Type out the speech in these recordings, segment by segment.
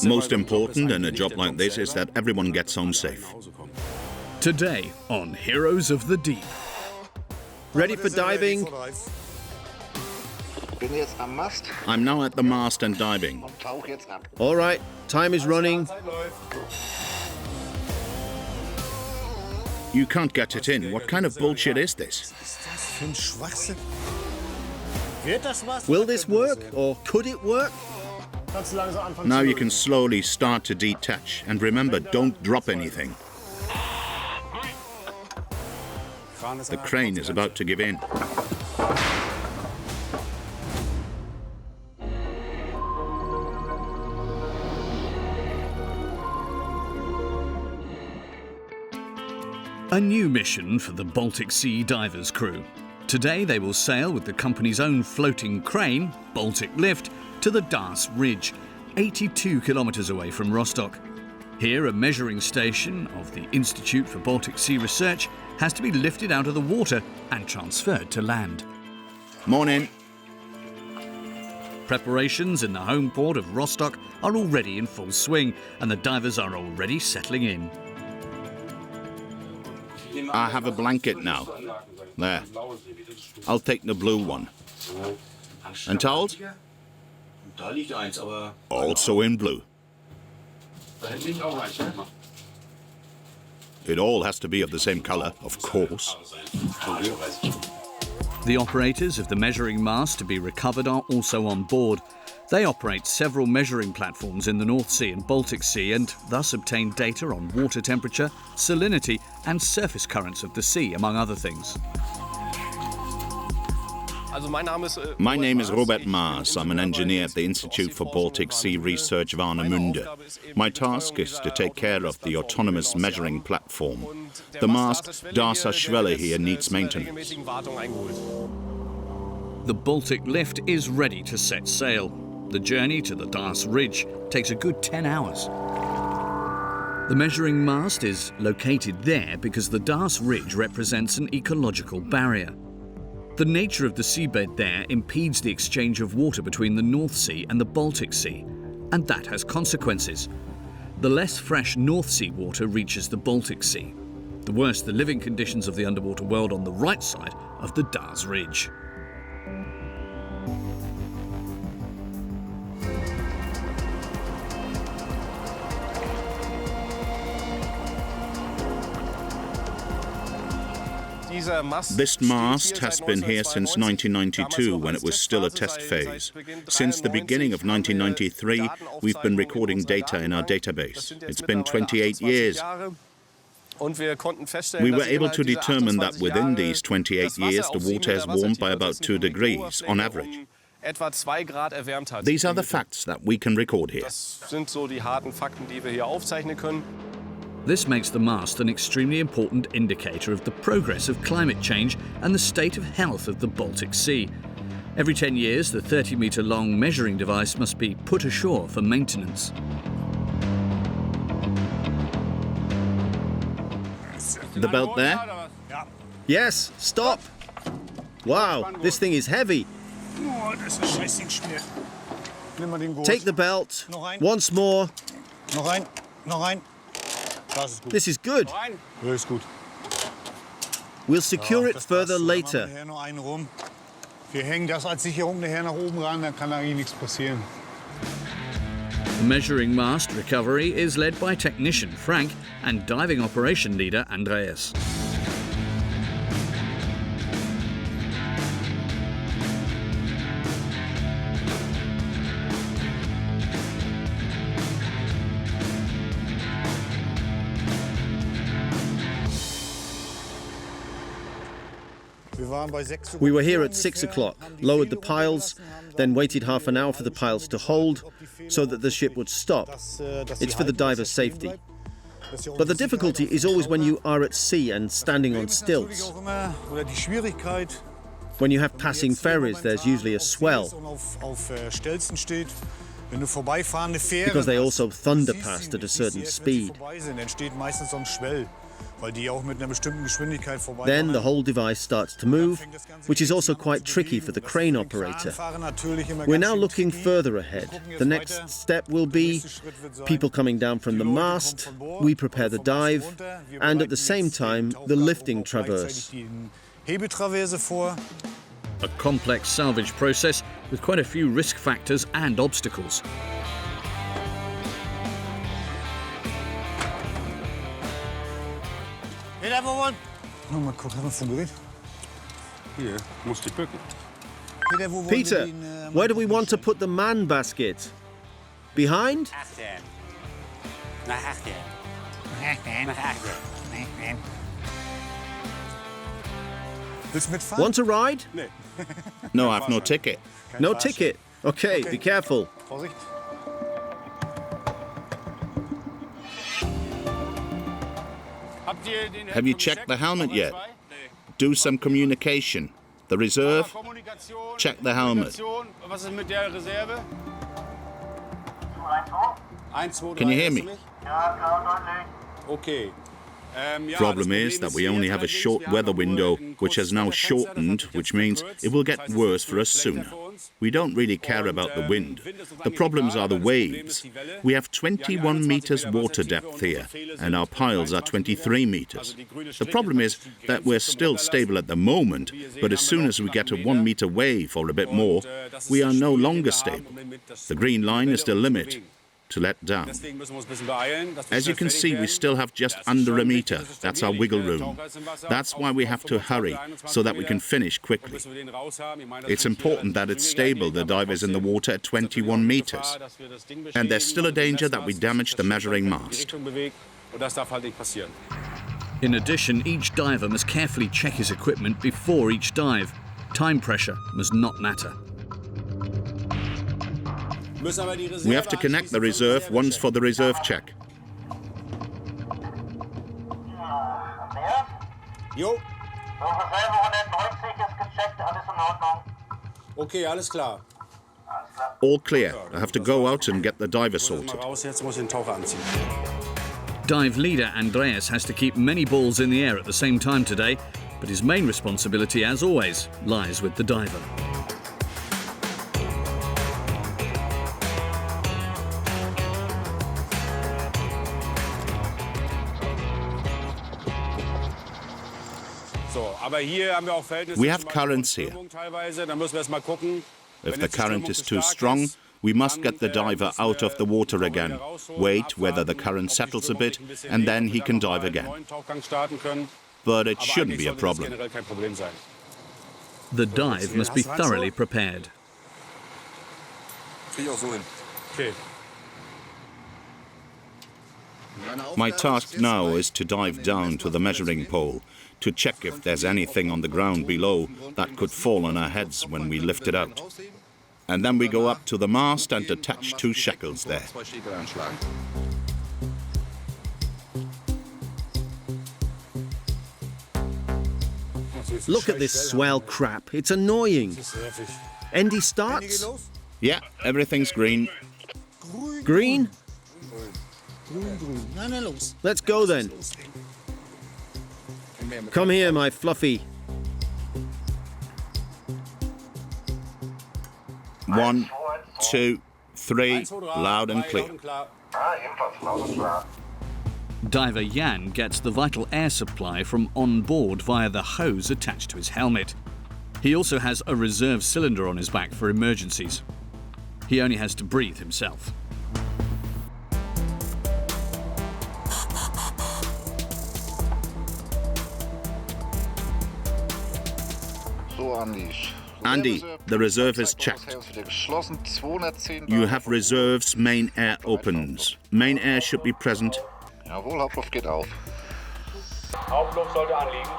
Most important in a job like this is that everyone gets home safe. Today on Heroes of the Deep. Ready for diving? I'm now at the mast and diving. All right, time is running. You can't get it in. What kind of bullshit is this? Will this work, or could it work? Now you can slowly start to detach. And remember, don't drop anything. The crane is about to give in. A new mission for the Baltic Sea divers crew. Today they will sail with the company's own floating crane, Baltic Lift, to the Das Ridge, 82 kilometres away from Rostock. Here, a measuring station of the Institute for Baltic Sea Research has to be lifted out of the water and transferred to land. Morning. Preparations in the home port of Rostock are already in full swing, and the divers are already settling in. I have a blanket now. There. I'll take the blue one. And towels? Also in blue. It all has to be of the same color, of course. The operators of the measuring mast to be recovered are also on board. They operate several measuring platforms in the North Sea and Baltic Sea and thus obtain data on water temperature, salinity and surface currents of the sea, among other things. My name is Robert Mast. I'm an engineer at the Institute for Baltic Sea Research Warnemünde. My task is to take care of the autonomous measuring platform. The mast, Darsa Schwelle here, needs maintenance. The Baltic Lift is ready to set sail. The journey to the Das Ridge takes a good 10 hours. The measuring mast is located there because the Das Ridge represents an ecological barrier. The nature of the seabed there impedes the exchange of water between the North Sea and the Baltic Sea, and that has consequences. The less fresh North Sea water reaches the Baltic Sea. The worse the living conditions of the underwater world on the right side of the Das Ridge. This mast has been here since 1992, when it was still a test phase. Since the beginning of 1993, we've been recording data in our database. It's been 28 years. We were able to determine that within these 28 years, the water has warmed by about 2 degrees, on average. These are the facts that we can record here. This makes the mast an extremely important indicator of the progress of climate change and the state of health of the Baltic Sea. Every 10 years, the 30-metre-long measuring device must be put ashore for maintenance. The belt there? Yes, stop! Wow, this thing is heavy. Take the belt. Once more. This is good. We'll secure it further later. The measuring mast recovery is led by technician Frank and diving operation leader Andreas. We were here at 6 o'clock, lowered the piles, then waited half an hour for the piles to hold so that the ship would stop. It's for the diver's safety. But the difficulty is always when you are at sea and standing on stilts. When you have passing ferries, there's usually a swell, because they also thunder past at a certain speed. Then the whole device starts to move, which is also quite tricky for the crane operator. We're now looking further ahead. The next step will be people coming down from the mast, we prepare the dive, and at the same time, the lifting traverse. A complex salvage process with quite a few risk factors and obstacles. Peter, where do we want to put the man basket? Behind? Want to ride? No, I've no ticket. No ticket. Okay, be careful. Have you checked the helmet yet? Do some communication. The reserve? Check the helmet. Can you hear me? Okay. Problem is that we only have a short weather window, which has now shortened, which means it will get worse for us sooner. We don't really care about the wind. The problems are the waves. We have 21 meters water depth here, and our piles are 23 meters. The problem is that we're still stable at the moment, but as soon as we get a 1 meter wave or a bit more, we are no longer stable. The green line is the limit to let down. As you can see, we still have just under a meter. That's our wiggle room. That's why we have to hurry, so that we can finish quickly. It's important that it's stable. The dive is in the water at 21 meters. And there's still a danger that we damage the measuring mast. In addition, each diver must carefully check his equipment before each dive. Time pressure must not matter. We have to connect the reserve once for the reserve check. Okay, alles klar. All clear. I have to go out and get the diver sorted. Dive leader Andreas has to keep many balls in the air at the same time today, but his main responsibility, as always, lies with the diver. We have currents here. If the current is too strong, we must get the diver out of the water again, wait whether the current settles a bit, and then he can dive again. But it shouldn't be a problem. The dive must be thoroughly prepared. My task now is to dive down to the measuring pole to check if there's anything on the ground below that could fall on our heads when we lift it out. And then we go up to the mast and attach 2 shackles there. Look at this swell crap. It's annoying. Andy starts? Yeah, everything's green. Green? Let's go then. Come here, my fluffy. 1, 2, 3, loud and clear. Diver Jan gets the vital air supply from on board via the hose attached to his helmet. He also has a reserve cylinder on his back for emergencies. He only has to breathe himself. Andy, the reserve is checked. You have reserves, main air opens. Main air should be present. Hauptluft geht auf. Hauptluft sollte anliegen.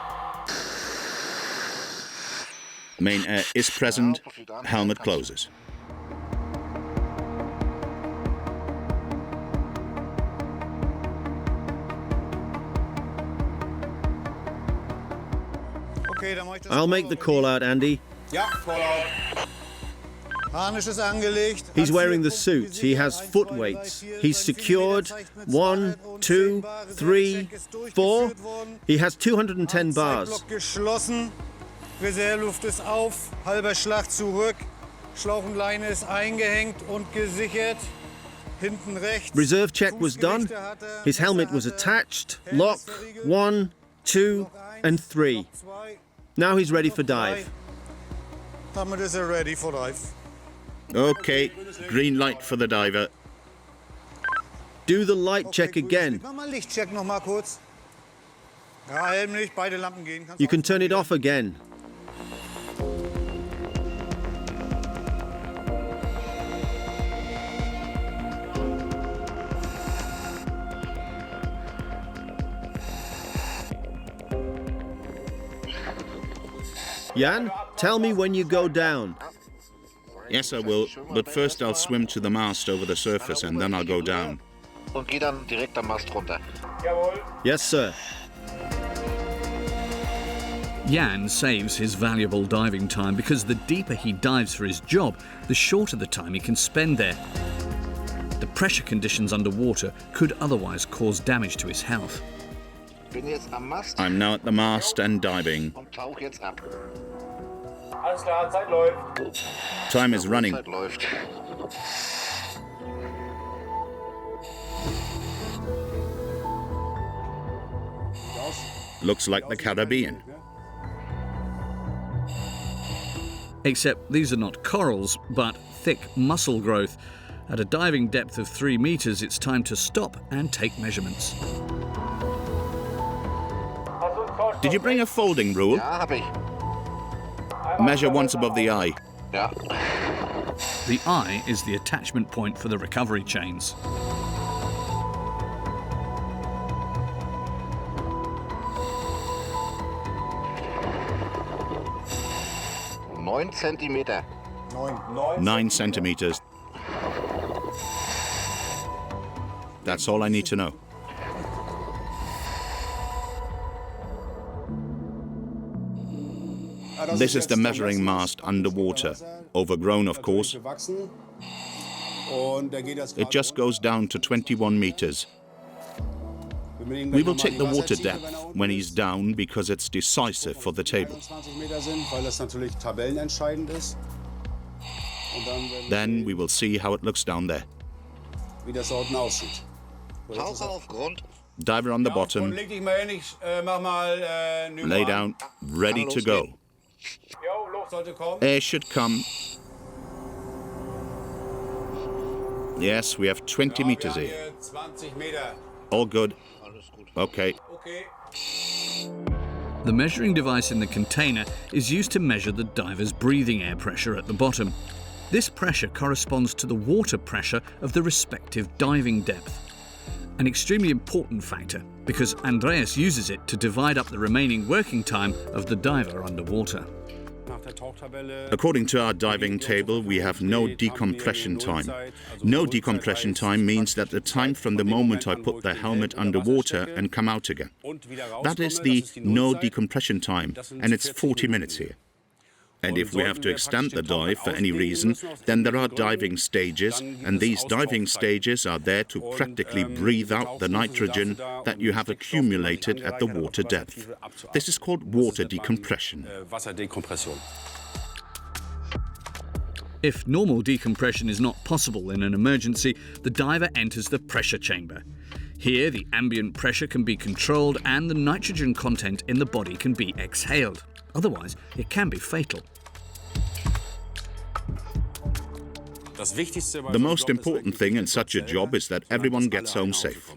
Main air is present. Helmet closes. I'll make the call out, Andy. Ja, call out. He's wearing the suit. He has foot weights. He's secured. 1, 2, 3, 4. He has 210 bars. Reserveluft ist auf, halber Schlag zurück, Schlauch und Leine ist eingehängt und gesichert. Hinten rechts. Reserve check was done. His helmet was attached. Lock 1, 2, and 3. Now he's ready for dive. Damit ist ready for dive. Okay, green light for the diver. Do the light check again. Mach mal Lichtcheck noch mal kurz. Ja, Helmlicht, beide Lampen gehen. You can turn it off again. Jan, tell me when you go down. Yes, I will, but first I'll swim to the mast over the surface and then I'll go down. Und geh dann direkt am Mast runter. Jawohl. Yes, sir. Jan saves his valuable diving time because the deeper he dives for his job, the shorter the time he can spend there. The pressure conditions underwater could otherwise cause damage to his health. Bin jetzt am Mast I'm now at the mast and diving. und tauch jetzt ab. Alles klar, Zeit läuft. Time is running. Zeit läuft. Looks like the Caribbean. Except these are not corals, but thick mussel growth. At a diving depth of 3 meters, it's time to stop and take measurements. Did you bring a folding rule? Ja, hab ich. Measure once above the eye. Ja. The eye is the attachment point for the recovery chains. Neun Zentimeter. 9 centimeters. That's all I need to know. This is the measuring mast underwater. Overgrown, of course. It just goes down to 21 meters. We will check the water depth when he's down because it's decisive for the table. Then we will see how it looks down there. Taucher auf Grund. Diver on the bottom, Leg dich mal hin, ich mach mal lay down, ready to go. Jo, Luft sollte kommen. Air should come. Yes, we have 20 meters Wir haben here. hier 20 Meter. All good. Alles gut. Okay. Okay. The measuring device in the container is used to measure the diver's breathing air pressure at the bottom. This pressure corresponds to the water pressure of the respective diving depth. An extremely important factor because Andreas uses it to divide up the remaining working time of the diver underwater. According to our diving table, we have no decompression time. No decompression time means that the time from the moment I put the helmet underwater and come out again. That is the no decompression time, and it's 40 minutes here. And if we have to extend the dive for any reason, then there are diving stages, and these diving stages are there to practically breathe out the nitrogen that you have accumulated at the water depth. This is called water decompression. If normal decompression is not possible in an emergency, the diver enters the pressure chamber. Here, the ambient pressure can be controlled and the nitrogen content in the body can be exhaled. Otherwise, it can be fatal. The most important thing in such a job is that everyone gets home safe.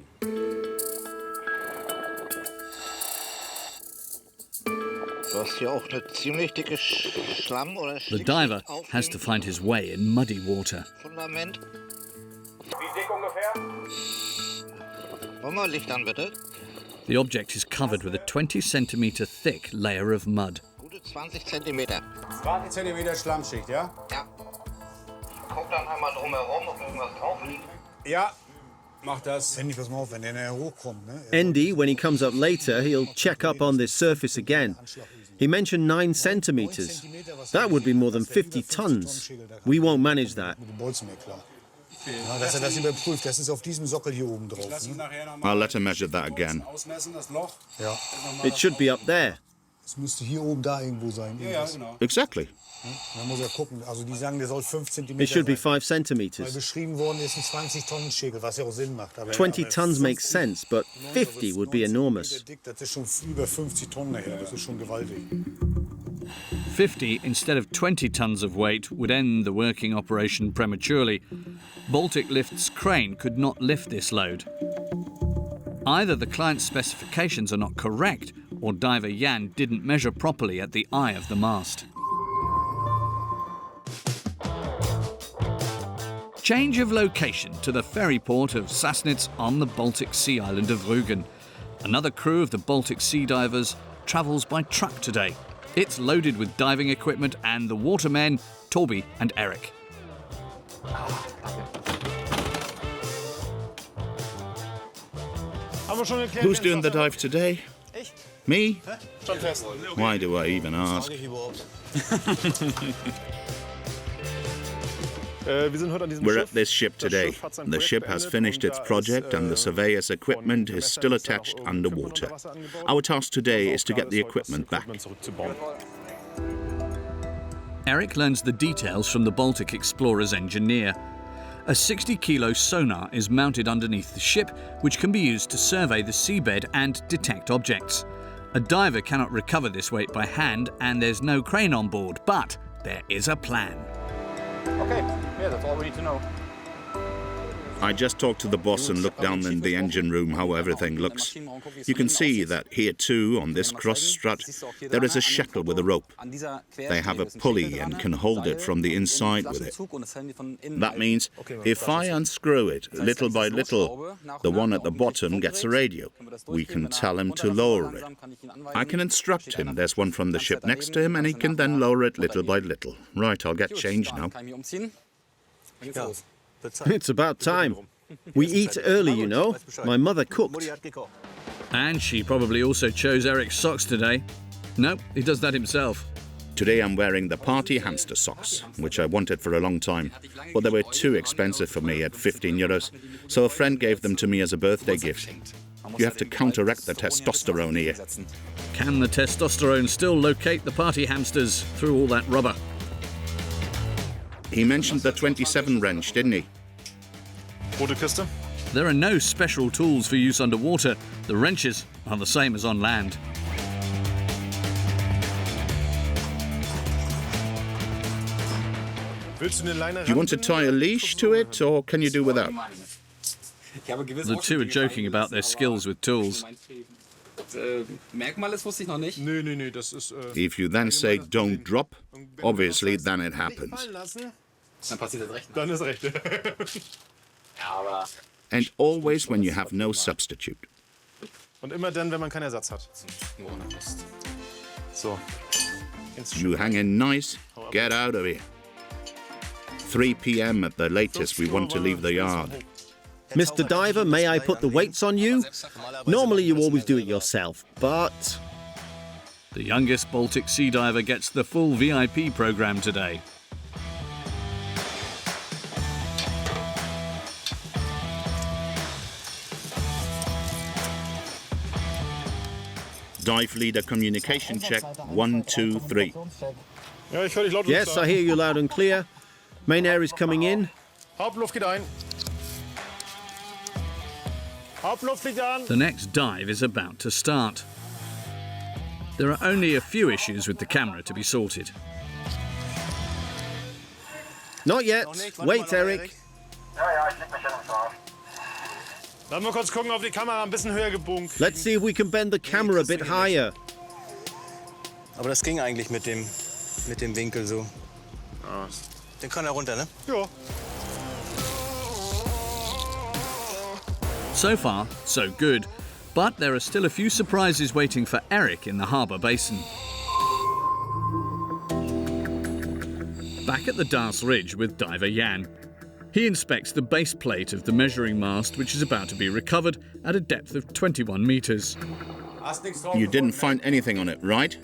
Du hast hier auch eine ziemlich dicke Schlamm- oder The diver has to find his way in muddy water. Fundament. Wie dick ungefähr? Wollen wir Licht an, bitte? The object is covered with a 20 centimeter thick layer of mud. Gute 20 Zentimeter. 20 Zentimeter Schlammschicht, ja? Ja. Guck dann einmal drumherum, ob irgendwas drauf liegt. Ja. Andy, when he comes up later, he'll check up on this surface again. He mentioned 9 centimeters. That would be more than 50 tons. We won't manage that. I'll let him measure that again. It should be up there. Exactly. It should be 5 centimeters. 20 tons makes sense, but 50 would be enormous. 50 instead of 20 tons of weight would end the working operation prematurely. Baltic Lift's crane could not lift this load. Either the client's specifications are not correct, or diver Jan didn't measure properly at the eye of the mast. Change of location to the ferry port of Sassnitz on the Baltic Sea island of Rügen. Another crew of the Baltic Sea divers travels by truck today. It's loaded with diving equipment and the watermen, Toby and Eric. Who's doing the dive today? Me? Why do I even ask? We're at this ship today. The ship has finished its project and the surveyor's equipment is still attached underwater. Our task today is to get the equipment back. Eric learns the details from the Baltic Explorer's engineer. A 60-kilo sonar is mounted underneath the ship, which can be used to survey the seabed and detect objects. A diver cannot recover this weight by hand and there's no crane on board, but there is a plan. Okay, yeah, that's all we need to know. I just talked to the boss and looked down in the engine room how everything looks. You can see that here too, on this cross strut, there is a shackle with a rope. They have a pulley and can hold it from the inside with it. That means if I unscrew it little by little, the one at the bottom gets a radio. We can tell him to lower it. I can instruct him. There's one from the ship next to him and he can then lower it little by little. Right, I'll get changed now. It's about time. We eat early, you know. My mother cooked. And she probably also chose Eric's socks today. Nope, he does that himself. Today I'm wearing the party hamster socks, which I wanted for a long time. But they were too expensive for me at 15 euros, so a friend gave them to me as a birthday gift. You have to counteract the testosterone here. Can the testosterone still locate the party hamsters through all that rubber? He mentioned the 27 wrench, didn't he? There are no special tools for use underwater. The wrenches are the same as on land. Do you want to tie a leash to it, or can you do without? The two are joking about their skills with tools. If you then say don't drop, obviously then it happens. And always when you have no substitute. You hang in nice, get out of here. 3 p.m. at the latest, we want to leave the yard. Mr. Diver, may I put the weights on you? Normally you always do it yourself, but... The youngest Baltic Sea diver gets the full VIP program today. Dive leader communication check, 1, 2, 3. Yes, I hear you loud and clear. Main air is coming in. The next dive is about to start. There are only a few issues with the camera to be sorted. Not yet. Wait, Eric. Let's see if we can bend the camera a bit higher. Aber das ging eigentlich mit dem Winkel so. Den kann runter, ne? Ja. So far, so good. But there are still a few surprises waiting for Eric in the harbour basin. Back at the Das Ridge with diver Jan. He inspects the base plate of the measuring mast, which is about to be recovered at a depth of 21 meters. You didn't find anything on it, right?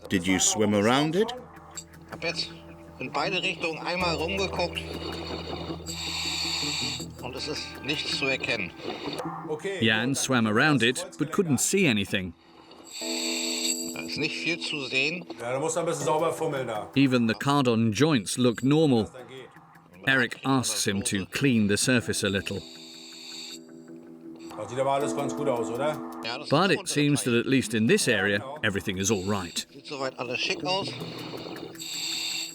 Did you swim around it? Ich habe jetzt in beide Richtungen einmal rumgeguckt und es ist nichts zu erkennen. Jan swam around it, but couldn't see anything. Da ist nicht viel zu sehen. Ja, du musst ein bisschen sauber fummeln da. Even the cardon joints look normal. Eric asks him to clean the surface a little. Das sieht aber alles ganz gut aus, oder? Ja, das But ist it seems that at least in this area, everything is all right. Sieht soweit alles schick aus.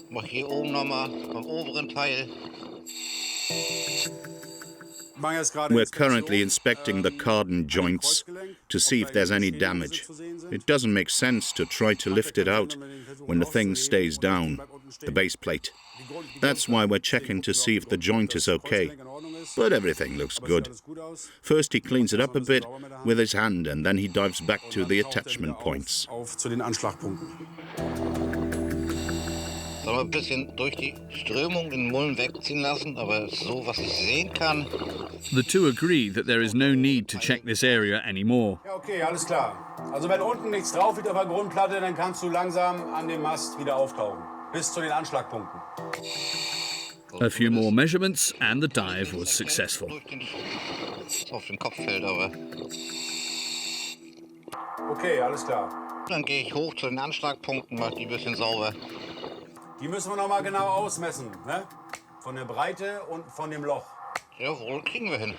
Mach hier oben nochmal beim oberen Teil. We're currently inspecting the cardon joints to see if there's any damage. It doesn't make sense to try to lift it out when the thing stays down, the base plate. That's why we're checking to see if the joint is okay. But everything looks good. First he cleans it up a bit with his hand and then he dives back to the attachment points. Soll man ein bisschen durch die Strömung den Mullen wegziehen lassen, aber so, was ich sehen kann. The two agree that there is no need to check this area anymore. Ja, okay, alles klar. Also wenn unten nichts drauf liegt auf der Grundplatte, dann kannst du langsam an dem Mast wieder auftauchen. Bis zu den Anschlagpunkten. A few more measurements and the dive was successful. Auf den Kopf fällt aber. Okay, alles klar. Dann gehe ich hoch zu den Anschlagpunkten, mach die ein bisschen sauber. Die müssen wir noch mal genau ausmessen, ne? Von der Breite und von dem Loch. Jawohl, kriegen wir hin.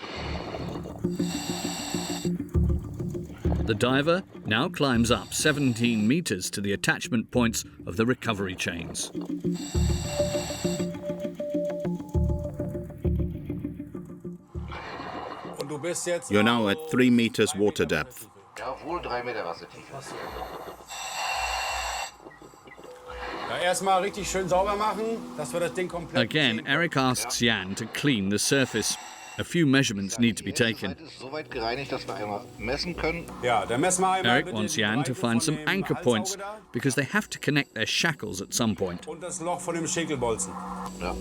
The diver now climbs up 17 meters to the attachment points of the recovery chains. Und du bist jetzt You're now at 3 meters water depth. Jawohl, 3 Meter Wassertiefe. Ja, erstmal richtig schön sauber machen, dass wir das Ding komplett. Again, Eric asks Jan to clean the surface. A few measurements need to be taken. Die Seite ist so weit gereinigt, dass wir einmal messen können. Ja, dann messen wir einmal Eric bitte wants die Jan to Breite find von some dem anchor Halssauge points da because they have to connect their shackles at some point. und das Loch von dem Schäkelbolzen. Ja.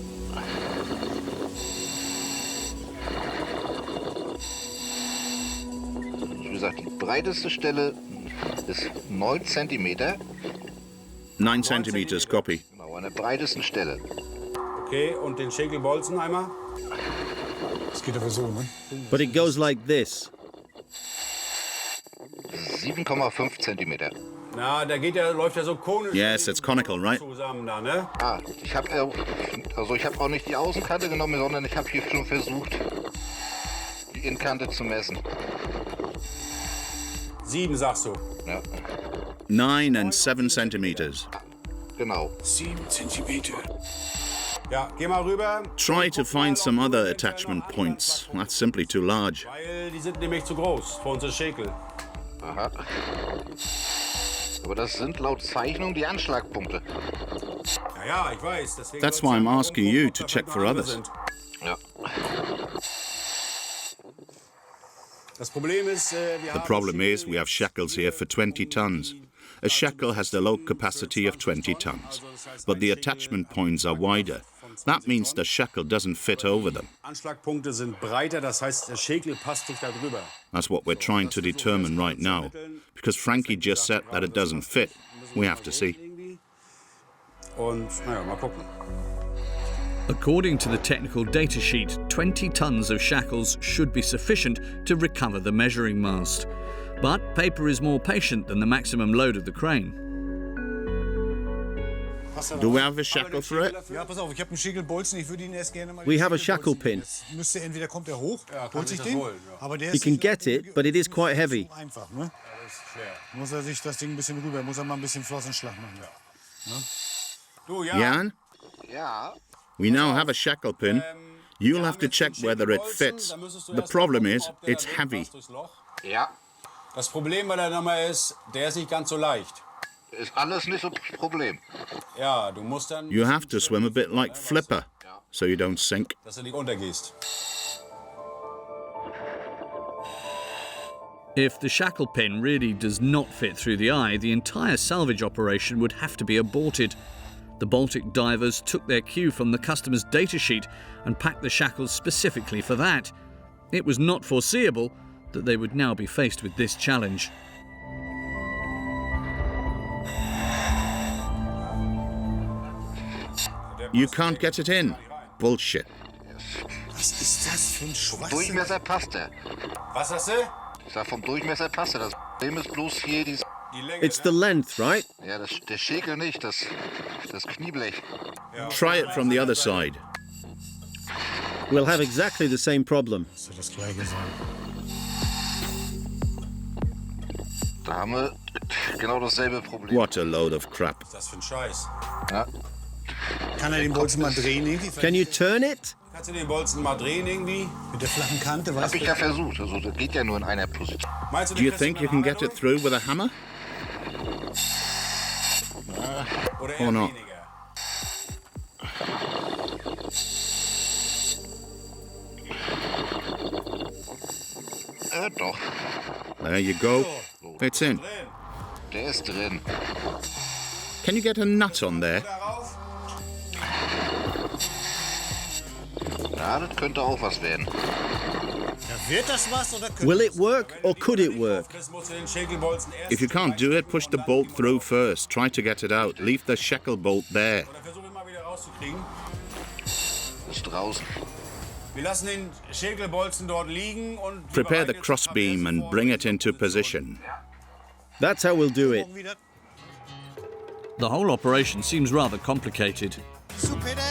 Wie gesagt, die breiteste Stelle ist 9 Zentimeter. 9 centimeters, copy. Genau, an der breitesten Stelle. Okay, und den Schäkelbolzen einmal. Das geht aber so, ne? But it goes like this. 7,5 Zentimeter. Na, der läuft ja so konisch Yes, it's conical, right? zusammen da, ne? Ich habe auch nicht die Außenkante genommen, sondern ich habe hier schon versucht, die Innenkante zu messen. 7 sagst du. Ja, 9 and 7 centimeters. genau. 7 Zentimeter. Ja, geh mal rüber. Try to find some other attachment points. That's simply too large. Weil die sind nämlich zu groß für unsere Schäkel. Aha. Aber das sind laut Zeichnung die Anschlagpunkte. Ja, ich weiß. Deswegen That's why I'm asking you to check for others. Ja. Das Problem ist, wir The problem is we have shackles here for 20 tons. A shackle has the load capacity of 20 tons, but the attachment points are wider. That means the shackle doesn't fit over them. Anschlagpunkte sind breiter, das heißt, der Schäkel passt nicht da drüber. That's what we're trying to determine right now. Because Frankie just said that it doesn't fit. We have to see. Und naja, mal gucken. According to the technical data sheet, 20 tons of shackles should be sufficient to recover the measuring mast. But paper is more patient than the maximum load of the crane. Do we have a shackle for it? Ja, pass auf, ich habe einen Schäkelbolzen, ich würde ihn erst gerne mal... We have a shackle pin. Jetzt müsste entweder kommt er hoch, holt sich das den, holen, ja. aber der You ist can nicht get it, but it is quite heavy. so einfach, ne? Muss er sich das Ding ein bisschen rüber, muss er mal ein bisschen Flossenschlag machen. Du, ja. Jan? Ja. We now have a shackle pin. You'll have to check whether it fits. The problem is, it's heavy. Ja. Das Problem bei der Nummer ist, der ist nicht ganz so leicht. Ist alles nicht so das Problem. Ja, du musst dann, You have to swim a bit like Flipper, so you don't sink. dass du nicht untergehst. If the shackle pin really does not fit through the eye, the entire salvage operation would have to be aborted. The Baltic divers took their cue from the customer's datasheet and packed the shackles specifically for that. It was not foreseeable that they would now be faced with this challenge. You can't get it in. Bullshit. Was ist das für ein Schwachsinn? Durchmesser passt er. Was sagst du? Ich sag, vom Durchmesser passt er. Das Problem ist bloß hier die Länge, It's the length, right? Ja, der Schäkel nicht, das Knieblech. Try it from the other side. We'll have exactly the same problem. Soll das gleiche sein? Da haben wir genau dasselbe Problem. What a load of crap. Was ist das für ein Scheiß? Ja. Kann er den Bolzen mal drehen irgendwie? Can you turn it? Kannst du den Bolzen mal drehen irgendwie? Mit der flachen Kante, weißt Hab ich du? ja versucht. Also das geht ja nur in einer Position. Meinst du, Do you think you can get it through with a hammer? Oder or eher not? weniger? Doch, There you go. It's in. der ist drin. Can you get a nut on there? Darauf? Ja, das könnte auch was werden. Ja, wird das was oder könnte Will it work or could it work? Das musst du den Schäkelbolzen erst If you can't do it, push the bolt through first. Try to get it out. Leave the shackle bolt there. Oder versuch ihn mal wieder rauszukriegen. Ist draußen. Wir lassen den Schäkelbolzen dort liegen und Prepare the crossbeam and bring it into position. That's how we'll do it. wieder? The whole operation seems rather complicated. So, Peter?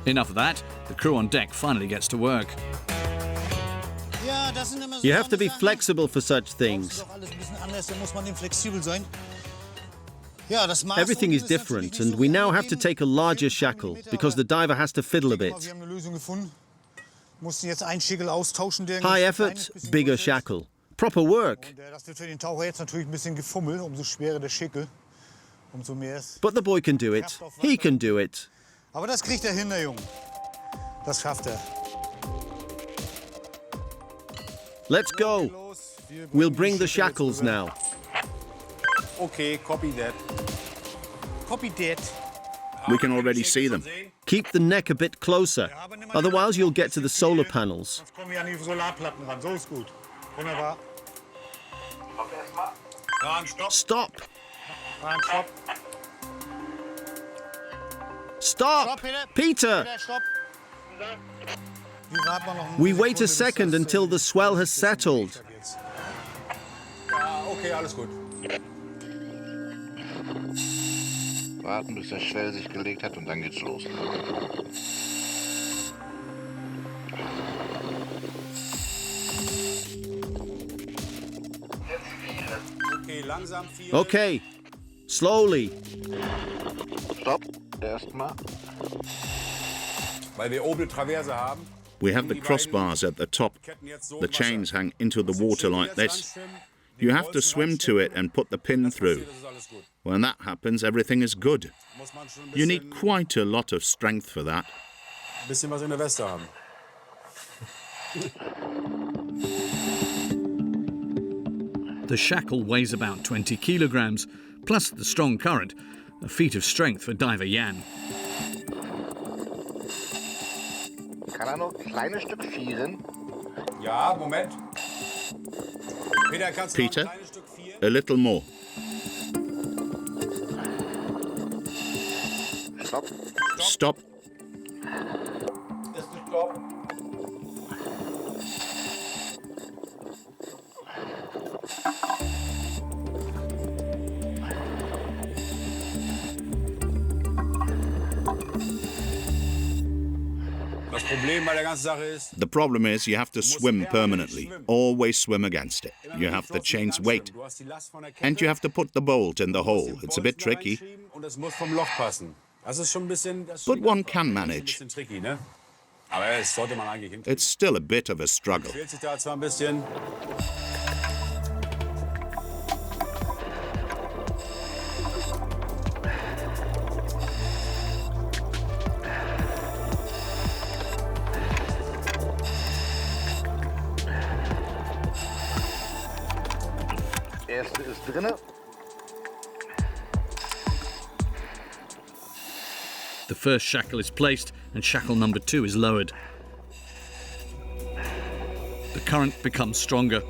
Enough of that, the crew on deck finally gets to work. Ja, das sind immer so You have to be Sachen. flexible for such Das ist things. doch alles ein bisschen anders, da muss man eben flexibel sein. Ja, das Maß Everything is unten ist different, natürlich and nicht we so now have to gegeben. take a larger 10 shackle Millimeter, because the diver has to fiddle a aber wir bit. haben eine Lösung gefunden. Mussten jetzt einen Schäkel austauschen, der ein High kleines effort, bisschen bigger größer ist. shackle. Proper work. Und das wird für den Taucher jetzt natürlich ein bisschen gefummelt, umso schwerer der Schäkel, umso mehr ist. But the boy can do it. He can do it. Aber das kriegt er hin, der Junge. Das schafft er. Let's go. We'll bring the shackles now. Okay, copy that. Copy that. We can already see them. Keep the neck a bit closer, otherwise you'll get to the solar panels. Sonst kommen wir an die Solarplatten ran. So ist gut. Wunderbar. Rahn, stopp. Stop! Rahn, stopp. Stop! Stopp, Peter. Peter! Peter, stopp. Wir warten mal noch eine We wait a Sekunde, bis second das, until the swell has settled. Ja, okay, alles gut. Warten, bis der Schwell sich gelegt hat und dann geht's los. Okay, langsam 4. Okay, slowly. Stopp, erstmal. Weil wir oben eine Traverse haben. We have the crossbars at the top. The chains hang into the water like this. You have to swim to it and put the pin through. When that happens, everything is good. You need quite a lot of strength for that. Bisschen was in der Weste haben. The shackle weighs about 20 kilograms, plus the strong current, a feat of strength for diver Jan. Kann er noch ein kleines Stück vieren? Ja, Moment. Peter, kannst du noch Peter? ein kleines Stück 4? A little more. Stopp. Stop. Ist ein Stopp. Das Problem bei der ganzen Sache ist, The problem is you have to swim permanently. Always swim against it. You have the chain's weight. du hast die Last von der Kette, And you have to put the bolt in the hole. It's a bit Bolzen da tricky, reinschieben und es muss vom Loch passen. Das ist schon ein bisschen, das ist but schon one can ein manage. bisschen tricky, ne? Aber das sollte man eigentlich hinkriegen. It's still a bit of a struggle. Fehlt sich da zwar ein bisschen. Erste ist drinne. The first shackle is placed and shackle number 2 is lowered. The current becomes stronger.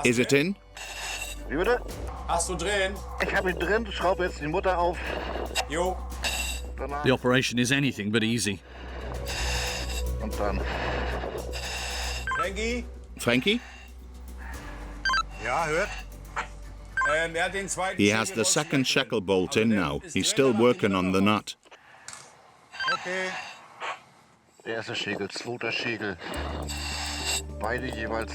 Is it in? Wie bitte? Hast du drin? Ich habe ihn drin, schraube jetzt die Mutter auf. Jo. Danach The operation is anything but easy. und dann. Frankie? Frankie? Ja, hört. Er hat den zweiten He has the second shackle bolt in now. He's still working on the nut. Okay. Der erste Schäkel, zweiter Schäkel. Beide jeweils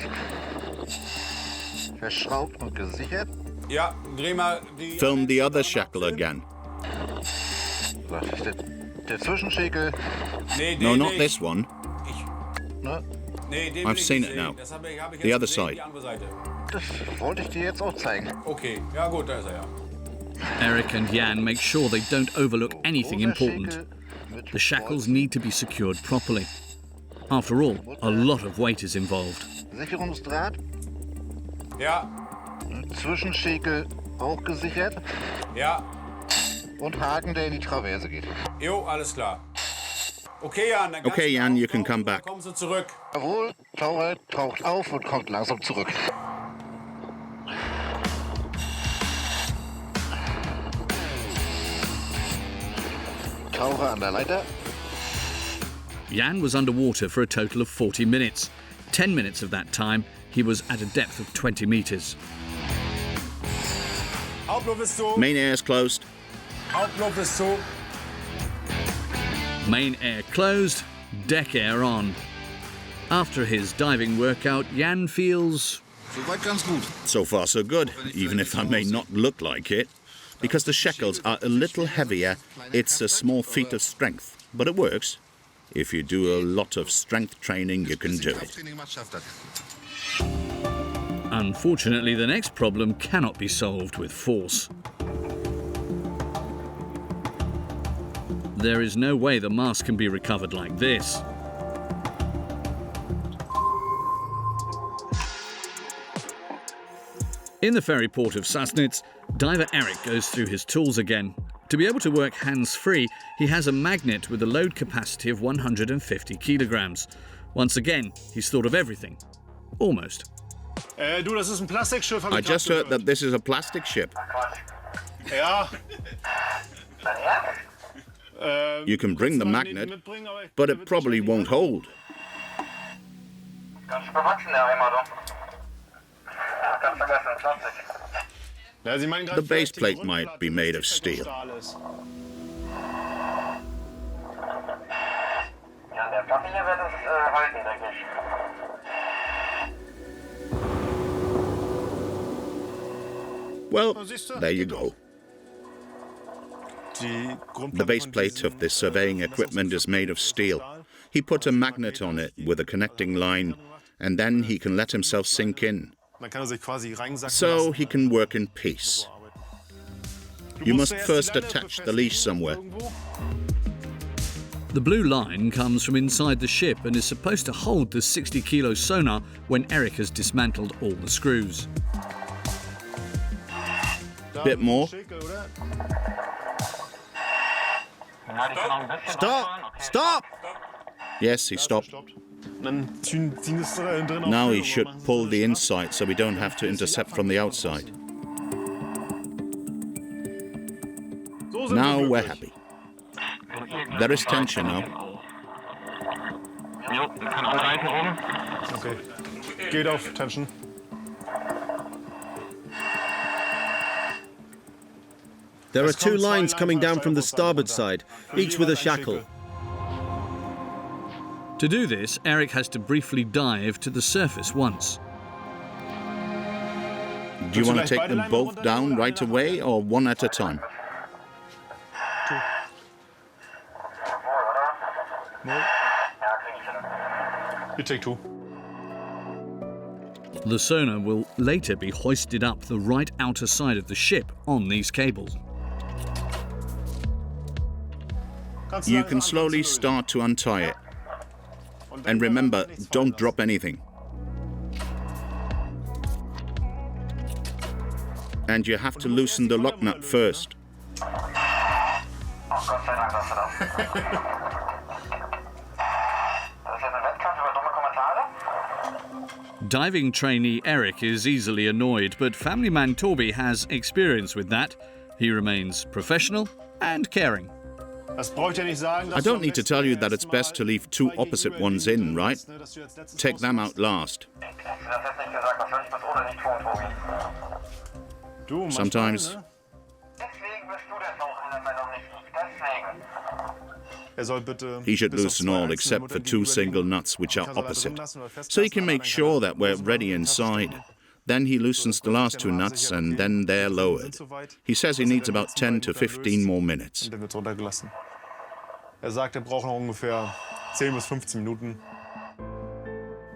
verschraubt und gesichert. Ja, dreh mal die... Film the other shackle again. Das ist der Zwischenschäkel. Nee, No, not this one. Ne? Nee, den I've will ich seen nicht it sehen. now. Das hab ich The jetzt other gesehen, side. die andere Seite. Das wollte ich dir jetzt auch zeigen. Okay, ja gut, da ist er ja. Eric and Jan make sure they don't overlook anything important. The shackles need to be secured properly. After all, a lot of weight is involved. Sicherungsdraht, Ja, Zwischenschäkel auch gesichert ja. und Haken, der in die Traverse geht. Jo, alles klar. Okay, Jan, dann kannst Okay, du Jan, you can auftauchen, come dann back. kommst du zurück. Jawohl, Taucher taucht auf und kommt langsam zurück. Taucher an der Leiter. Jan was underwater for a total of 40 minutes. 10 minutes of that time, he was at a depth of 20 meters. Hauptluft ist zu. Main air's closed. Hauptluft ist zu. Main air closed, deck air on. After his diving workout, Jan feels Soweit ganz gut. So far, so good, even if I may not look like it. Because the shackles are a little heavier, it's a small feat of strength. But it works. If you do a lot of strength training, you can do it. Unfortunately, the next problem cannot be solved with force. There is no way the mast can be recovered like this. In the ferry port of Sassnitz, diver Eric goes through his tools again. To be able to work hands-free, he has a magnet with a load capacity of 150 kilograms. Once again, he's thought of everything. Almost. Du, das ist ein Plastikschiff. I just heard that this is a plastic ship. Ja. You can bring the magnet, but it probably won't hold. Ganz bewachsen, der Eimer, doch. Ganz vergessen, Plastik. Ja, Sie meinen The gerade base vielleicht die plate might Grundplatte, be dass made die of steel. Stahl ist. Ja, der Platte hier wird es halten, denke ich. Well, there you go. Die The base plate of this surveying equipment is made of steel. He put a magnet on it with a connecting line, and then he can let himself sink in, Man kann sich quasi reinsacken so lassen. he can work in peace. You must first attach the leash somewhere. The blue line comes from inside the ship and is supposed to hold the 60-kilo sonar when Eric has dismantled all the screws. Bit more. Stop! Stop! Yes, he stopped. Now he should pull the inside so we don't have to intercept from the outside. Now we're happy. There is tension now. Okay. Geht auf Tension. There are two lines coming down from the starboard side, each with a shackle. To do this, Eric has to briefly dive to the surface once. Do you want to take them both down right away or one at a time? You take two. The sonar will later be hoisted up the right outer side of the ship on these cables. You can slowly start to untie it. And remember, don't drop anything. And you have to loosen the lock nut first. Diving trainee Eric is easily annoyed, but family man Toby has experience with that. He remains professional and caring. I don't need to tell you that it's best to leave two opposite ones in, right? Take them out last. Sometimes. He should loosen all except for two single nuts which are opposite, so he can make sure that we're ready inside. Then he loosens the last two nuts and then they're lowered. He says he needs about 10 to 15 more minutes.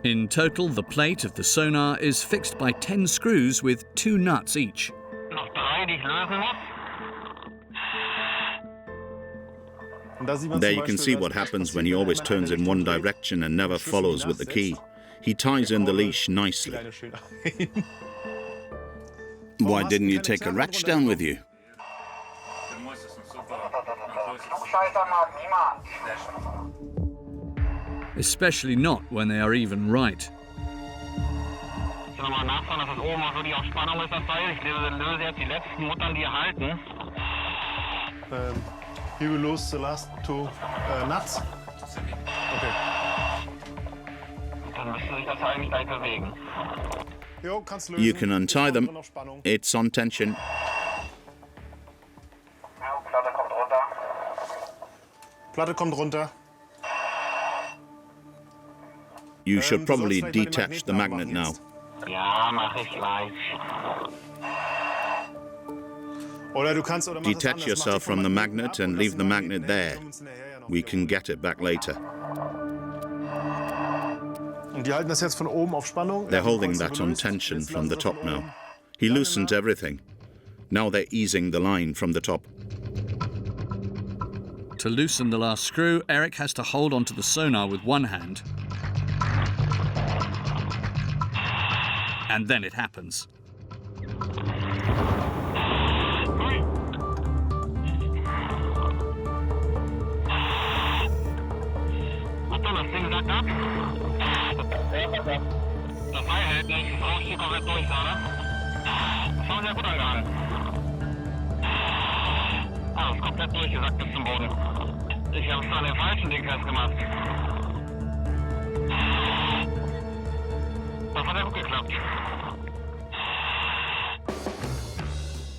In total, the plate of the sonar is fixed by 10 screws with 2 nuts each. There you can see what happens when he always turns in one direction and never follows with the key. He ties in the leash nicely. Why didn't you take a ratch down with you? Especially not when they are even right. You will lose the last two nuts. Okay. You can untie them. It's on tension. Platte kommt runter. You should probably detach the magnet now. Detach yourself from the magnet and leave the magnet there. We can get it back later. They're holding that on tension from the top now. He loosened everything. Now they're easing the line from the top. To loosen the last screw, Eric has to hold onto the sonar with one hand. And then it happens.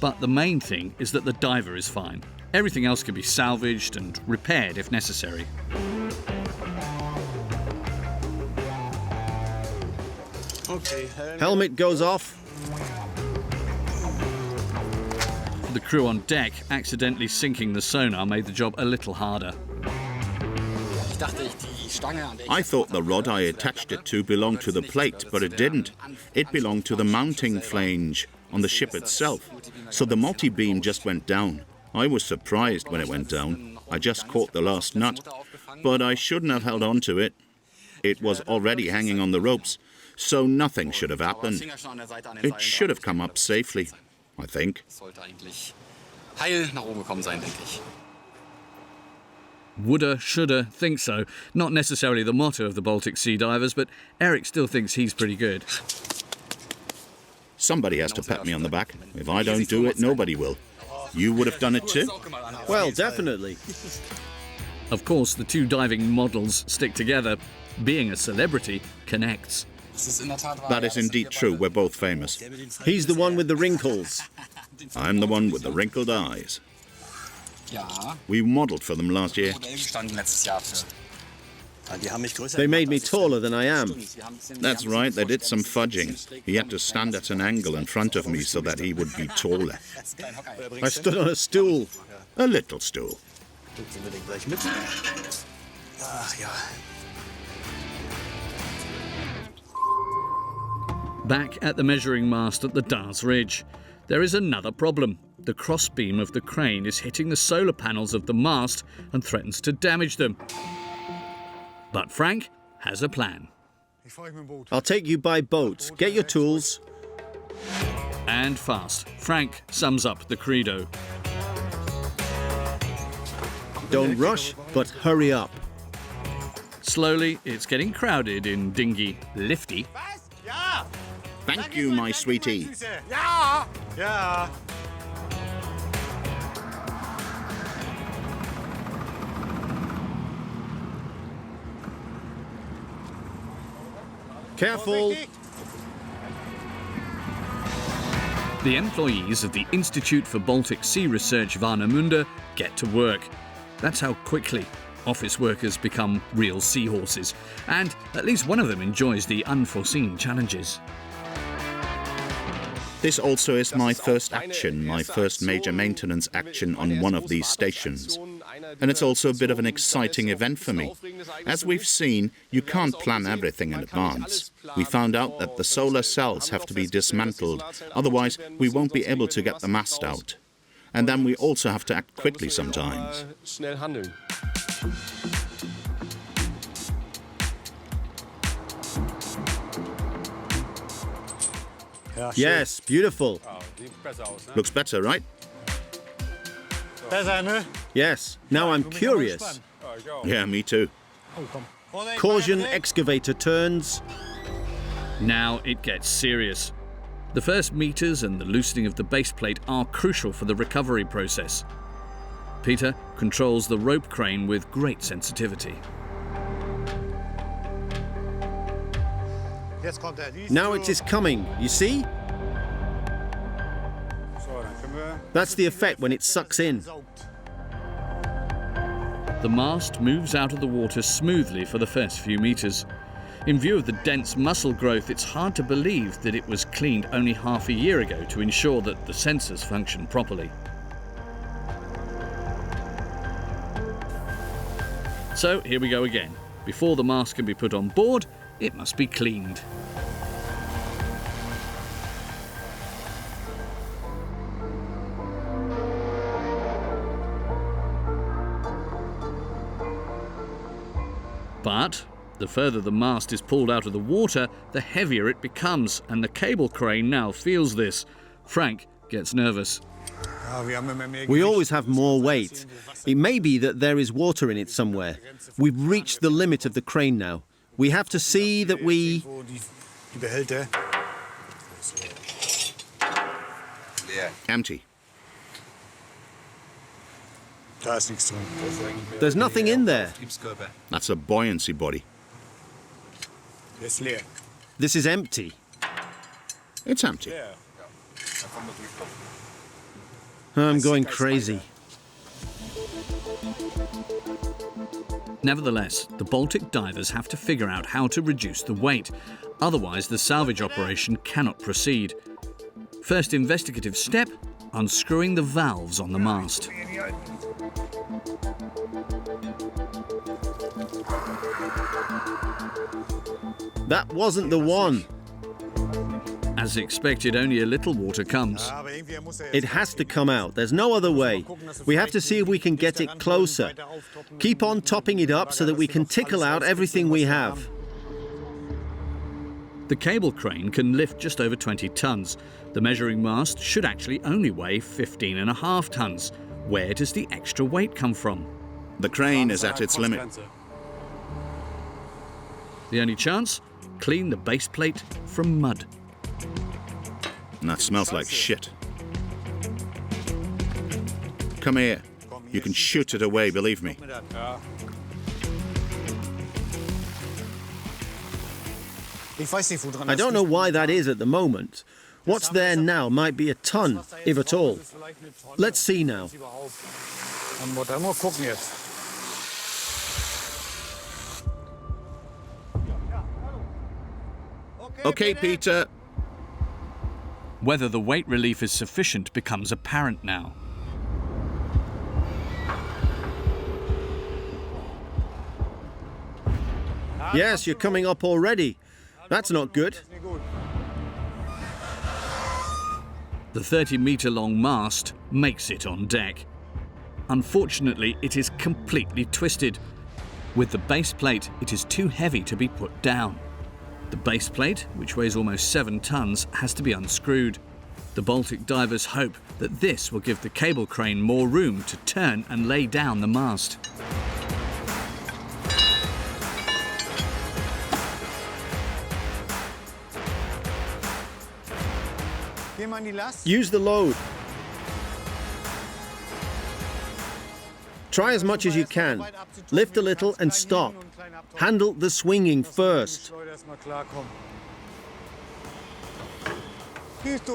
But the main thing is that the diver is fine. Everything else can be salvaged and repaired if necessary. Helmet goes off. For the crew on deck, accidentally sinking the sonar made the job a little harder. I thought the rod I attached it to belonged to the plate, but it didn't. It belonged to the mounting flange on the ship itself. So the multi-beam just went down. I was surprised when it went down. I just caught the last nut, but I shouldn't have held on to it. It was already hanging on the ropes, so nothing should have happened. It should have come up safely, I think. Woulda, shoulda, think so. Not necessarily the motto of the Baltic Sea divers, but Eric still thinks he's pretty good. Somebody has to pat me on the back. If I don't do it, nobody will. You would have done it too? Well, definitely. Of course, the two diving models stick together. Being a celebrity connects. That is indeed true. We're both famous. He's the one with the wrinkles. I'm the one with the wrinkled eyes. We modelled for them last year. They made me taller than I am. That's right, they did some fudging. He had to stand at an angle in front of me so that he would be taller. I stood on a stool. A little stool. Back at the measuring mast at the Dars Ridge, there is another problem. The crossbeam of the crane is hitting the solar panels of the mast and threatens to damage them. But Frank has a plan. I'll take you by boat. Get your tools. And fast. Frank sums up the credo. Don't rush, but hurry up. Slowly, it's getting crowded in dinghy Lifty. Thank you, my sweetie. Careful. The employees of the Institute for Baltic Sea Research Warnemünde get to work. That's how quickly office workers become real seahorses, and at least one of them enjoys the unforeseen challenges. This also is my first action, my first major maintenance action on one of these stations. And it's also a bit of an exciting event for me. As we've seen, you can't plan everything in advance. We found out that the solar cells have to be dismantled, otherwise we won't be able to get the mast out. And then we also have to act quickly sometimes. Yes, beautiful. Looks better, right? Yes, now I'm curious. Yeah, me too. Caution, excavator turns. Now it gets serious. The first meters and the loosening of the base plate are crucial for the recovery process. Peter controls the rope crane with great sensitivity. Now it is coming, you see? That's the effect when it sucks in. The mast moves out of the water smoothly for the first few meters. In view of the dense muscle growth, it's hard to believe that it was cleaned only half a year ago to ensure that the sensors function properly. So here we go again. Before the mast can be put on board, it must be cleaned. But the further the mast is pulled out of the water, the heavier it becomes, and the cable crane now feels this. Frank gets nervous. We always have more weight. It may be that there is water in it somewhere. We've reached the limit of the crane now. We have to see that we... Empty. There's nothing in there. That's a buoyancy body. This is empty. It's empty. I'm going crazy. Nevertheless, the Baltic divers have to figure out how to reduce the weight. Otherwise, the salvage operation cannot proceed. First investigative step, unscrewing the valves on the mast. That wasn't the one. As expected, only a little water comes. It has to come out. There's no other way. We have to see if we can get it closer. Keep on topping it up so that we can tickle out everything we have. The cable crane can lift just over 20 tons. The measuring mast should actually only weigh 15.5 tons. Where does the extra weight come from? The crane is at its limit. The only chance? Clean the base plate from mud. And that smells like shit. Come here. You can shoot it away, believe me. I don't know why that is at the moment. What's there now might be a ton, if at all. Let's see now. Okay, Peter. Whether the weight relief is sufficient becomes apparent now. Yes, you're coming up already. That's not good. The 30-metre-long mast makes it on deck. Unfortunately, it is completely twisted. With the base plate, it is too heavy to be put down. The base plate, which weighs almost 7 tons, has to be unscrewed. The Baltic divers hope that this will give the cable crane more room to turn and lay down the mast. Use the load. Try as much as you can. Lift a little and stop. Handle the swinging first.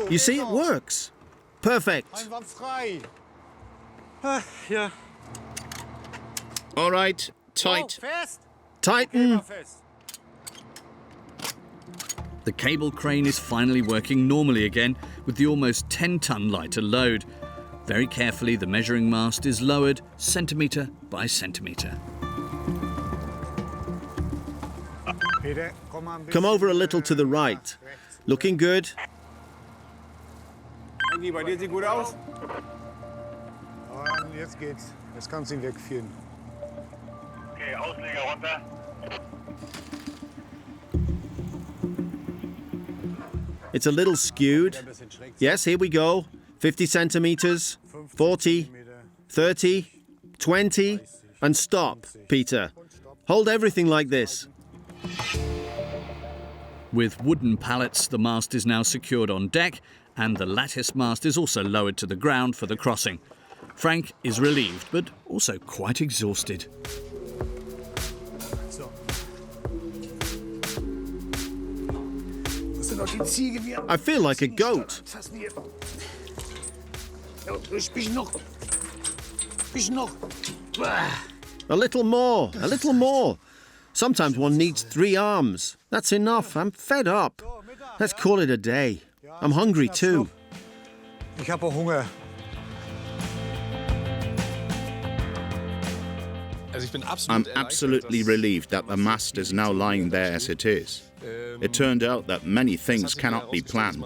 You see, it works. Perfect. All right, tight. Tighten. The cable crane is finally working normally again with the almost 10-ton lighter load. Very carefully, the measuring mast is lowered centimetre by centimetre. Come over a little to the right. Looking good. Bei dir sieht gut aus. Jetzt geht's. Jetzt kannst du ihn wegführen. Okay, Ausleger runter. It's a little skewed. Yes, here we go. 50 centimeters, 40, 30, 20, and stop, Peter. Hold everything like this. With wooden pallets, the mast is now secured on deck, and the lattice mast is also lowered to the ground for the crossing. Frank is relieved, but also quite exhausted. I feel like a goat. A little more, a little more. Sometimes one needs 3 arms. That's enough. I'm fed up. Let's call it a day. I'm hungry too. Ich habe Hunger. I'm absolutely relieved that the mast is now lying there as it is. It turned out that many things cannot be planned.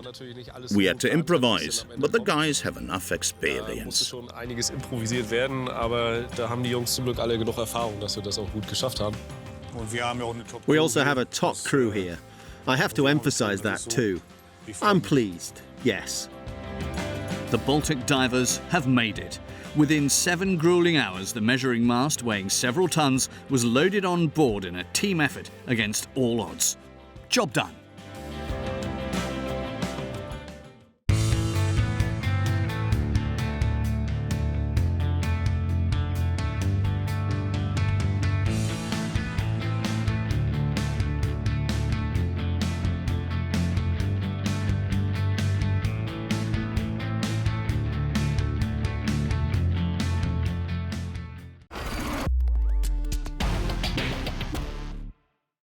We had to improvise, but the guys have enough experience. schon einiges improvisiert werden, aber da haben die Jungs zum Glück alle genug Erfahrung, dass wir das auch gut geschafft haben. We also have a top crew here. I have to emphasize that too. I'm pleased, yes. The Baltic divers have made it. Within 7 grueling hours, the measuring mast, weighing several tons, was loaded on board in a team effort against all odds. Job done.